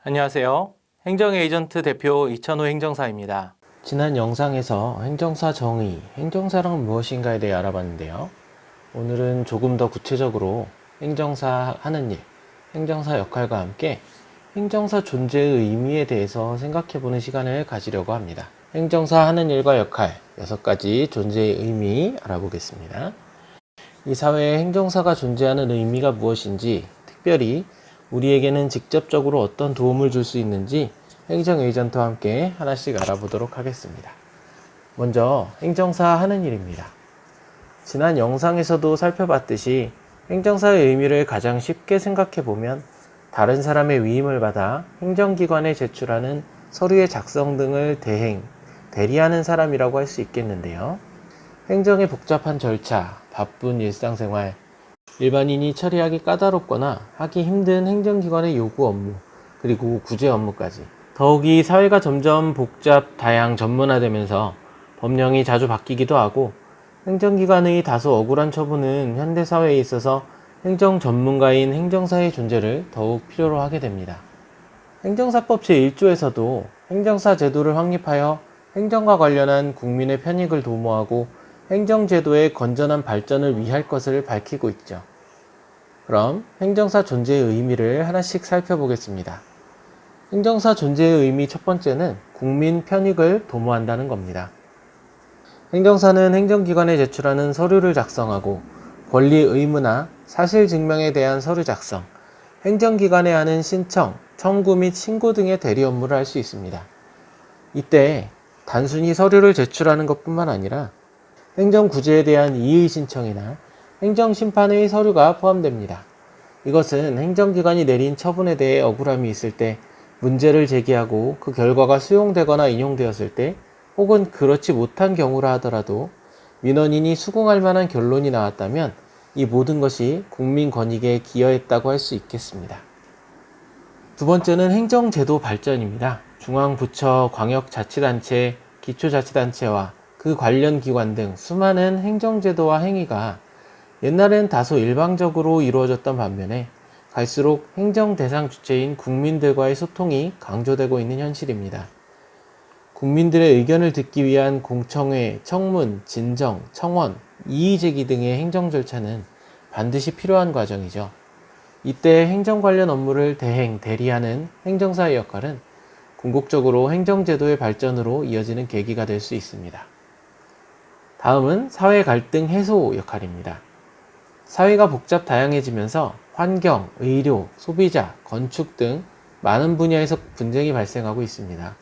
안녕하세요. 행정에이전트 대표 이천호 행정사입니다. 지난 영상에서 행정사 정의, 행정사란 무엇인가에 대해 알아봤는데요. 오늘은 조금 더 구체적으로 행정사 하는 일, 행정사 역할과 함께 행정사 존재의 의미에 대해서 생각해보는 시간을 가지려고 합니다. 행정사 하는 일과 역할, 6가지 존재의 의미 알아보겠습니다. 이 사회에 행정사가 존재하는 의미가 무엇인지, 특별히 우리에게는 직접적으로 어떤 도움을 줄 수 있는지 행정 에이전트와 함께 하나씩 알아보도록 하겠습니다. 먼저 행정사 하는 일입니다. 지난 영상에서도 살펴봤듯이 행정사의 의미를 가장 쉽게 생각해보면 다른 사람의 위임을 받아 행정기관에 제출하는 서류의 작성 등을 대리하는 사람이라고 할 수 있겠는데요. 행정의 복잡한 절차, 바쁜 일상생활, 일반인이 처리하기 까다롭거나 하기 힘든 행정기관의 요구 업무, 그리고 구제 업무까지. 더욱이 사회가 점점 복잡, 다양, 전문화되면서 법령이 자주 바뀌기도 하고 행정기관의 다소 억울한 처분은 현대사회에 있어서 행정 전문가인 행정사의 존재를 더욱 필요로 하게 됩니다. 행정사법 제1조에서도 행정사 제도를 확립하여 행정과 관련한 국민의 편익을 도모하고 행정제도의 건전한 발전을 위할 것을 밝히고 있죠. 그럼 행정사 존재의 의미를 하나씩 살펴보겠습니다. 행정사 존재의 의미 첫 번째는 국민 편익을 도모한다는 겁니다. 행정사는 행정기관에 제출하는 서류를 작성하고 권리 의무나 사실 증명에 대한 서류 작성, 행정기관에 하는 신청, 청구 및 신고 등의 대리 업무를 할 수 있습니다. 이때 단순히 서류를 제출하는 것뿐만 아니라 행정구제에 대한 이의 신청이나 행정심판의 서류가 포함됩니다. 이것은 행정기관이 내린 처분에 대해 억울함이 있을 때 문제를 제기하고 그 결과가 수용되거나 인용되었을 때 혹은 그렇지 못한 경우라 하더라도 민원인이 수긍할 만한 결론이 나왔다면 이 모든 것이 국민 권익에 기여했다고 할 수 있겠습니다. 두 번째는 행정제도 발전입니다. 중앙부처, 광역자치단체, 기초자치단체와 그 관련 기관 등 수많은 행정제도와 행위가 옛날엔 다소 일방적으로 이루어졌던 반면에 갈수록 행정 대상 주체인 국민들과의 소통이 강조되고 있는 현실입니다. 국민들의 의견을 듣기 위한 공청회, 청문, 진정, 청원, 이의제기 등의 행정 절차는 반드시 필요한 과정이죠. 이때 행정 관련 업무를 대리하는 행정사의 역할은 궁극적으로 행정제도의 발전으로 이어지는 계기가 될 수 있습니다. 다음은 사회 갈등 해소 역할입니다. 사회가 복잡 다양해지면서 환경, 의료, 소비자, 건축 등 많은 분야에서 분쟁이 발생하고 있습니다.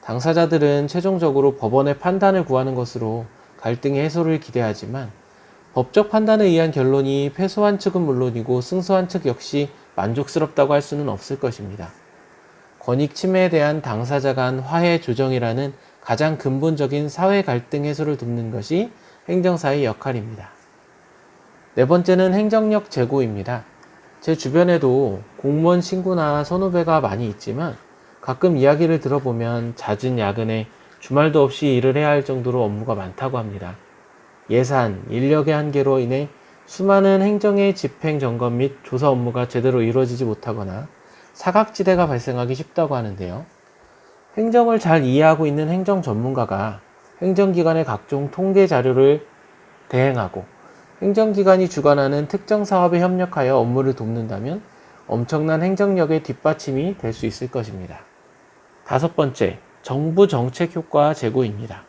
당사자들은 최종적으로 법원의 판단을 구하는 것으로 갈등의 해소를 기대하지만 법적 판단에 의한 결론이 패소한 측은 물론이고 승소한 측 역시 만족스럽다고 할 수는 없을 것입니다. 권익 침해에 대한 당사자 간 화해 조정이라는 가장 근본적인 사회 갈등 해소를 돕는 것이 행정사의 역할입니다. 네 번째는 행정력 제고입니다. 제 주변에도 공무원 친구나 선후배가 많이 있지만 가끔 이야기를 들어보면 잦은 야근에 주말도 없이 일을 해야 할 정도로 업무가 많다고 합니다. 예산, 인력의 한계로 인해 수많은 행정의 집행 점검 및 조사 업무가 제대로 이루어지지 못하거나 사각지대가 발생하기 쉽다고 하는데요. 행정을 잘 이해하고 있는 행정 전문가가 행정기관의 각종 통계 자료를 대행하고 행정기관이 주관하는 특정 사업에 협력하여 업무를 돕는다면 엄청난 행정력의 뒷받침이 될 수 있을 것입니다. 다섯 번째, 정부 정책 효과 제고입니다.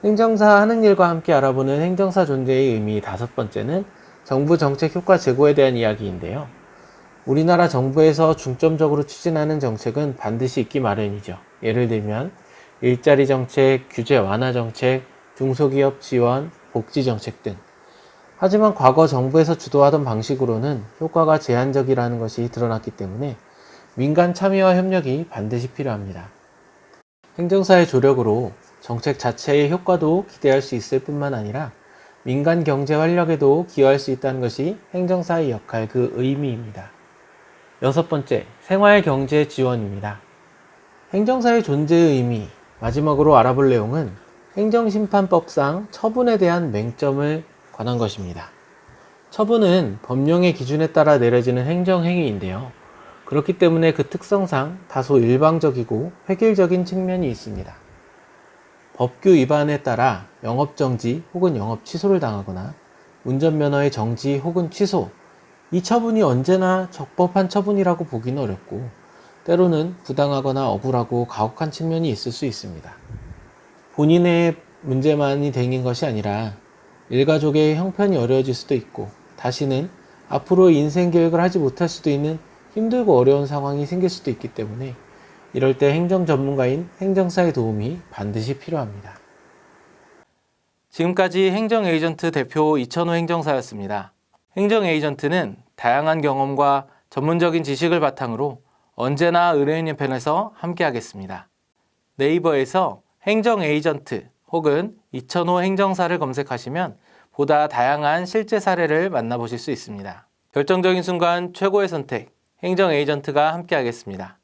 행정사 하는 일과 함께 알아보는 행정사 존재의 의미 다섯 번째는 정부 정책 효과 제고에 대한 이야기인데요. 우리나라 정부에서 중점적으로 추진하는 정책은 반드시 있기 마련이죠. 예를 들면 일자리 정책, 규제 완화 정책, 중소기업 지원, 복지 정책 등. 하지만 과거 정부에서 주도하던 방식으로는 효과가 제한적이라는 것이 드러났기 때문에 민간 참여와 협력이 반드시 필요합니다. 행정사의 조력으로 정책 자체의 효과도 기대할 수 있을 뿐만 아니라 민간 경제 활력에도 기여할 수 있다는 것이 행정사의 역할, 그 의미입니다. 여섯 번째, 생활경제 지원입니다. 행정사의 존재의 의미, 마지막으로 알아볼 내용은 행정심판법상 처분에 대한 맹점을 관한 것입니다. 처분은 법령의 기준에 따라 내려지는 행정행위인데요. 그렇기 때문에 그 특성상 다소 일방적이고 획일적인 측면이 있습니다. 법규 위반에 따라 영업정지 혹은 영업 취소를 당하거나 운전면허의 정지 혹은 취소, 이 처분이 언제나 적법한 처분이라고 보기는 어렵고 때로는 부당하거나 억울하고 가혹한 측면이 있을 수 있습니다. 본인의 문제만이 생긴 것이 아니라 일가족의 형편이 어려워질 수도 있고 다시는 앞으로 인생 계획을 하지 못할 수도 있는 힘들고 어려운 상황이 생길 수도 있기 때문에 이럴 때 행정 전문가인 행정사의 도움이 반드시 필요합니다. 지금까지 행정 에이전트 대표 이천호 행정사였습니다. 행정 에이전트는 다양한 경험과 전문적인 지식을 바탕으로 언제나 의뢰인의 편에서 함께하겠습니다. 네이버에서 행정 에이전트 혹은 이천호 행정사를 검색하시면 보다 다양한 실제 사례를 만나보실 수 있습니다. 결정적인 순간 최고의 선택, 행정 에이전트가 함께하겠습니다.